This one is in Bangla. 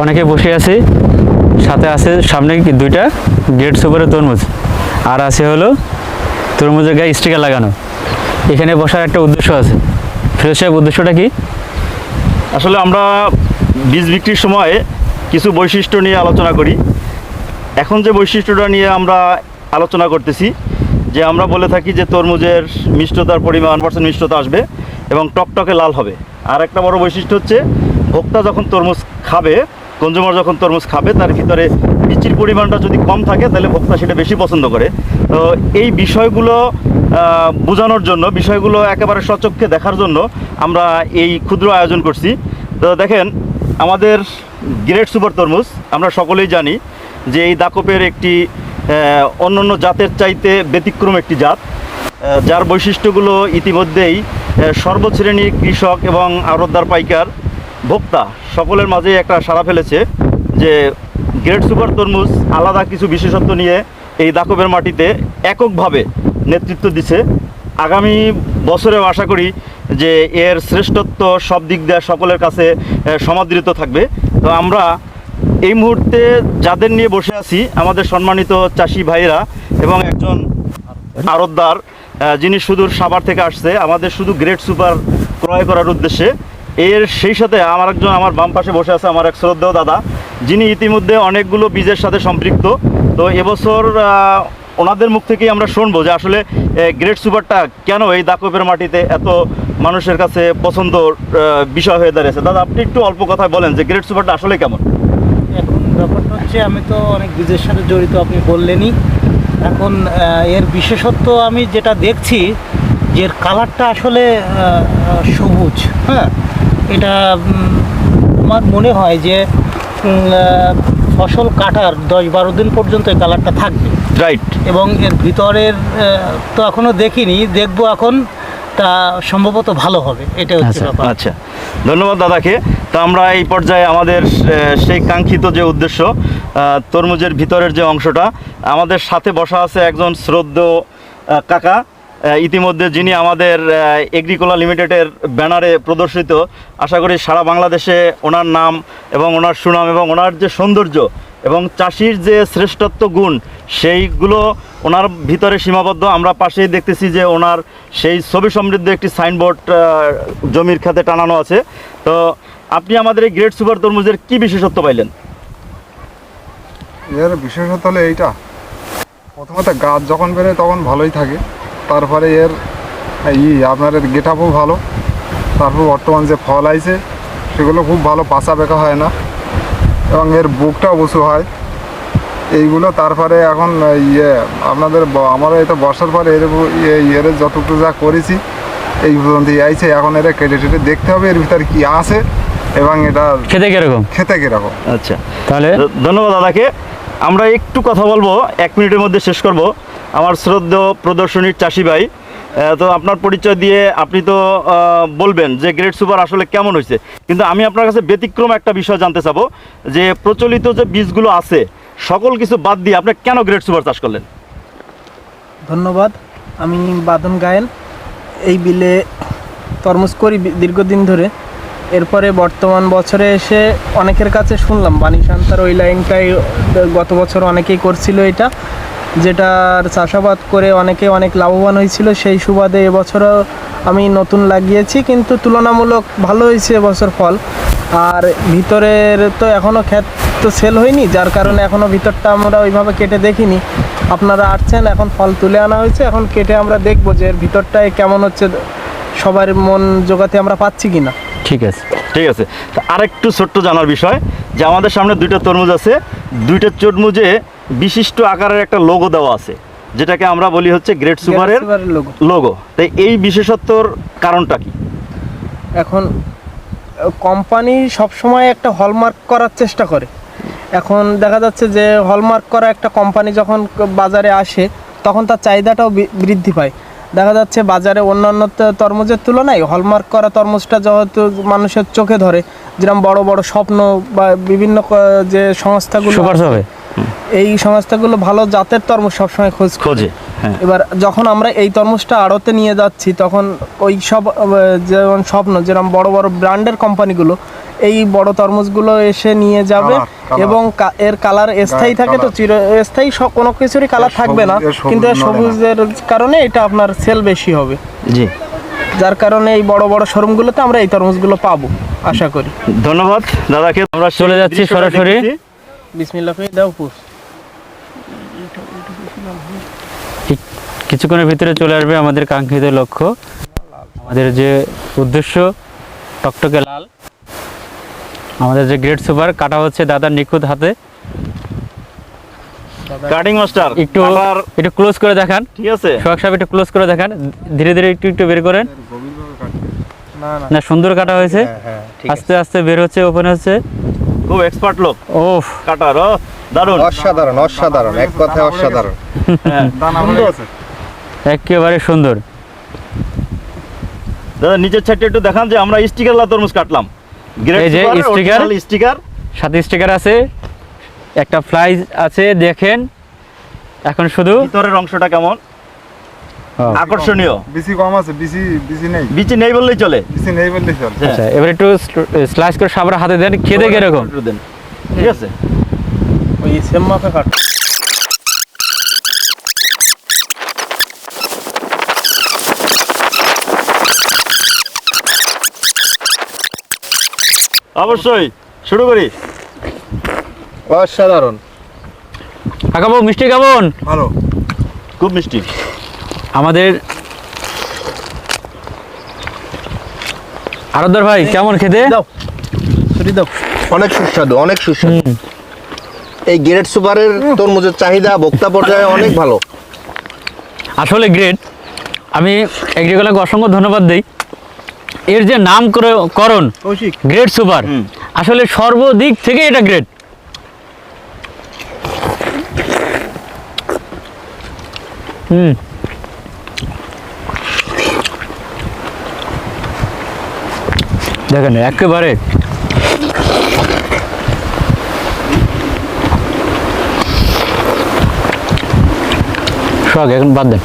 অনেকে বসে আছে, সাথে আছে সামনে দুইটা গ্রেট সুপারের তরমুজ, আর আছে হলো তরমুজের গায়ে স্টিকার লাগানো। এখানে বসার একটা উদ্দেশ্য আছে। ফিরোজ সাহেব, উদ্দেশ্যটা কি? আসলে আমরা বীজ বিক্রির সময় কিছু বৈশিষ্ট্য নিয়ে আলোচনা করি। এখন যে বৈশিষ্ট্যটা নিয়ে আমরা আলোচনা করতেছি, যে আমরা বলে থাকি যে তরমুজের মিষ্টতার পরিমাণ % মিষ্টতা আসবে এবং টকটকে লাল হবে। আর একটা বড় বৈশিষ্ট্য হচ্ছে ভোক্তা যখন তরমুজ খাবে, কনজিউমার যখন তরমুজ খাবে, তার ভিতরে বিচির পরিমাণটা যদি কম থাকে তাহলে ভোক্তা সেটা বেশি পছন্দ করে। তো এই বিষয়গুলো বোঝানোর জন্য, বিষয়গুলো একেবারে সচক্ষে দেখার জন্য আমরা এই ক্ষুদ্র আয়োজন করছি। তো দেখেন, আমাদের গ্রেট সুপার তরমুজ আমরা সকলেই জানি যে এই দাকপের একটি অন্যান্য জাতের চাইতে ব্যতিক্রম একটি জাত, যার বৈশিষ্ট্যগুলো ইতিমধ্যেই সর্বশ্রেণীর কৃষক এবং আড়তদার, পাইকার, ভোক্তা সকলের মাঝেই একটা সাড়া ফেলেছে যে গ্রেট সুপার তরমুজ আলাদা কিছু বিশেষত্ব নিয়ে এই দাকপের মাটিতে এককভাবে নেতৃত্ব দিছে। আগামী বছরেও আশা করি যে এর শ্রেষ্ঠত্ব সব দিক দিয়ে সকলের কাছে সমাদৃত থাকবে। তো আমরা এই মুহূর্তে যাদের নিয়ে বসে আছি, আমাদের সম্মানিত চাষি ভাইরা এবং একজন আড়তদার, যিনি সুদূর সাভার থেকে আসছে আমাদের শুধু গ্রেট সুপার ক্রয় করার উদ্দেশ্যে। সেই সাথে আমার বাম পাশে বসে আছে আমার এক শ্রদ্ধেয় দাদা, যিনি ইতিমধ্যে অনেকগুলো বীজের সাথে সম্পৃক্ত। তো এবছর ওনাদের মুখ থেকেই আমরা শুনবো যে আসলে গ্রেট সুপারটা কেন এই দাকপের মাটিতে এত মানুষের কাছে পছন্দর বিষয় হয়ে দাঁড়িয়েছে। দাদা, আপনি একটু অল্প কথায় বলেন যে গ্রেট সুপারটা আসলে কেমন? এখন ব্যাপারটা হচ্ছে, আমি তো অনেক বীজের সাথে জড়িত, আপনি বললেনই। এখন এর বিশেষত্ব আমি যেটা দেখছি, যে এর কালারটা আসলে সবুজ। হ্যাঁ, এটা আমার মনে হয় যে ফসল কাটার 10-12 দিন পর্যন্ত এই কালারটা থাকবে। রাইট। এবং এর ভিতরের তো এখনও দেখিনি, দেখবো এখন, তা সম্ভবত ভালো হবে, এটা হচ্ছে ব্যাপার। আচ্ছা, ধন্যবাদ দাদাকে। তো আমরা এই পর্যায়ে আমাদের সেই কাঙ্ক্ষিত যে উদ্দেশ্য, তরমুজের ভিতরের যে অংশটা, আমাদের সাথে বসা আছে একজন শ্রদ্ধেয় কাকা, ইতিমধ্যে যিনি আমাদের এগ্রিকোলা লিমিটেডের ব্যানারে প্রদর্শিত। আশা করি সারা বাংলাদেশে ওনার নাম এবং ওনার সুনাম এবং ওনার যে সৌন্দর্য এবং চাষির যে শ্রেষ্ঠত্ব গুণ, সেইগুলো ওনার ভিতরে সীমাবদ্ধ। আমরা পাশেই দেখতেছি যে ওনার সেই ছবি সমৃদ্ধ একটি সাইনবোর্ড জমির খাতে টানানো আছে। তো আপনি আমাদের এই গ্রেট সুপার তরমুজের কি বিশেষত্ব পাইলেন? এর বিশেষত্ব হলো এইটা, প্রথমত গাছ যখন বেরোয় তখন ভালোই থাকে, তারপরে এর আপনার এর গেট আপও ভালো, তারপর বর্তমান যে ফল আইছে সেগুলো খুব ভালো, পাচা বেঁকা হয় না, এবং এর বুকটাও উঁচু হয় এইগুলো। তারপরে এখন আপনাদের আমরা এটা বর্ষার পরে এর যতটুকু যা করেছি এই পর্যন্ত আইছে। এখন এরা কেটে টেটে দেখতে হবে এর ভিতরে কি আছে এবং এটা খেতে কীরকম। আচ্ছা, তাহলে ধন্যবাদ দাদাকে। আমরা একটু কথা বলবো, 1 মিনিটের মধ্যে শেষ করব। আমার শ্রদ্ধেয় প্রদর্শনীর চাষি ভাই, তো আপনার পরিচয় দিয়ে আপনি তো বলবেন যে গ্রেট সুপার আসলে কেমন হয়েছে, কিন্তু আমি আপনার কাছে ব্যতিক্রম একটা বিষয় জানতে চাবো, যে প্রচলিত যে বীজগুলো আছে সকল কিছু বাদ দিয়ে আপনি কেন গ্রেট সুপার চাষ করলেন? ধন্যবাদ। আমি বাদন গায়েন, এই বিলে তরমুজ করি দীর্ঘদিন ধরে। এরপরে বর্তমান বছরে এসে অনেকের কাছে শুনলাম বাণীশান্তার ওই লাইনটাই গত বছর অনেকেই করছিল, এটা যেটার চাষাবাদ করে অনেকে অনেক লাভবান হয়েছিল। সেই সুবাদে এবছরও আমি নতুন লাগিয়েছি, কিন্তু তুলনামূলক ভালো হয়েছে এবছর ফল। আর ভিতরের তো এখনও ক্ষেত তো সেল হয়নি, যার কারণে এখনও ভিতরটা আমরা ওইভাবে কেটে দেখিনি। আপনারা আসছেন, এখন ফল তুলে আনা হয়েছে, এখন কেটে আমরা দেখবো যে এর ভিতরটায় কেমন হচ্ছে, সবার মন জোগাতে আমরা পাচ্ছি কিনা। ঠিক আছে, ঠিক আছে। তো আরেকটু ছোট্ট জানার বিষয়, যে আমাদের সামনে 2টা তরমুজ আছে, 2টা তরমুজে বিশিষ্ট আকারের একটা লোগো দেওয়া আছে, যেটাকে আমরা বলি হচ্ছে গ্রেট সুপারের লোগো। তাই এই বিশেষত্বর কারণটা কি? এখন কোম্পানি সবসময় একটা হলমার্ক করার চেষ্টা করে। এখন দেখা যাচ্ছে যে হলমার্ক করা একটা কোম্পানি যখন বাজারে আসে, তখন তার চাহিদাটাও বৃদ্ধি পায়। দেখা যাচ্ছে বাজারে অন্যান্য তরমুজের তুলনায় হলমার্ক করা তরমুজটা যেহেতু মানুষের চোখে ধরে, যেরকম বড় বড় স্বপ্ন বা বিভিন্ন যে সংস্থাগুলো, এই সংস্থাগুলো ভালো জাতের তরমুজ সবসময় খোঁজে। এবার যখন আমরা এই তরমুজটা আড়তে নিয়ে যাচ্ছি, তখন ওই সব যেমন স্বপ্ন, যেরকম বড় বড় ব্র্যান্ডের কোম্পানিগুলো এই বড় তরমুজগুলো এসে নিয়ে যাবে কালার। এবং এর কালার স্থায়ী থাকে তো চিরস্থায়ী, কোনো কিছুরই কালার থাকবে না, কিন্তু এর সবুজের কারণে এটা আপনার সেল বেশি হবে, জি, যার কারণে এই বড় বড় শোরুমগুলোতে আমরা এই তরমুজগুলো পাবো আশা করি। ধন্যবাদ দাদাকে। আমরা চলে যাচ্ছি দৃশ্যটা সরাসরি। দেখতেছি। বিসমিল্লাহ করে দাও পুষ। ঠিক কিছুক্ষণের ভিতরে চলে আসবে আমাদের কাঙ্ক্ষিত লক্ষ্য, আমাদের যে উদ্দেশ্য টকটকে লাল, আমাদের যে গ্রেট সুপার কাটা হচ্ছে দাদার নিখুঁত হাতে। কাটিং মাস্টার একটু কাটার, একটু ক্লোজ করে দেখান, ঠিক আছে। সোহাগ সাহেব একটু ক্লোজ করে দেখান, ধীরে ধীরে একটু একটু বের করেন। না না না সুন্দর কাটা হয়েছে, আস্তে আস্তে বের হচ্ছে, ওপেন হচ্ছে। খুব এক্সপার্ট লোক ওফ, কাটার, ও দারুণ। অসাধারণ অসাধারণ, এক কথায় অসাধারণ। হ্যাঁ, দানা পড়ে গেছে। একেবারে সুন্দর। দাদা নিচের সাইডটা একটু দেখান যে আমরা স্টিকার লা তরমুজ কাটলাম। এই যে sticker। স্টিকার, সাথে স্টিকার আছে, একটা ফ্লাইজ আছে, দেখেন এখন শুধু ভিতরের অংশটা কেমন ও, আকর্ষণীয়। বিসি কম আছে, বিসি নেই, বিচি নেই বললেই চলে। বিসি নেই বললেই চলে। হ্যাঁ, আচ্ছা এবার একটু স্লাইস করে সাবরা হাতে দেন, খেয়ে দেখে এরকম। একটু দেন, ঠিক আছে। ওই সেম মাপে কাট। অবশ্যই শুরু করি। অসাধারণ। কাকাবু মিষ্টি কেমন? ভালো। খুব মিষ্টি। আমাদের আরদার ভাই কেমন খেতে? দাও ছুরি দাও। অনেক সুস্বাদু, অনেক সুস্বাদু। এই গ্রেট সুপারের তরমুজের চাহিদা ভোক্তা পর্যায়ে অনেক ভালো। আসলে গ্রেট। আমি এগ্রিকালকে অসংখ্য ধন্যবাদ দিই। এর যে নামকরণ কৌশিক গ্রেট সুপার, হুম। আসলে সর্বদিক থেকে এটা গ্রেট। দেখেন একেবারে শখ, এখন বাদ দেন।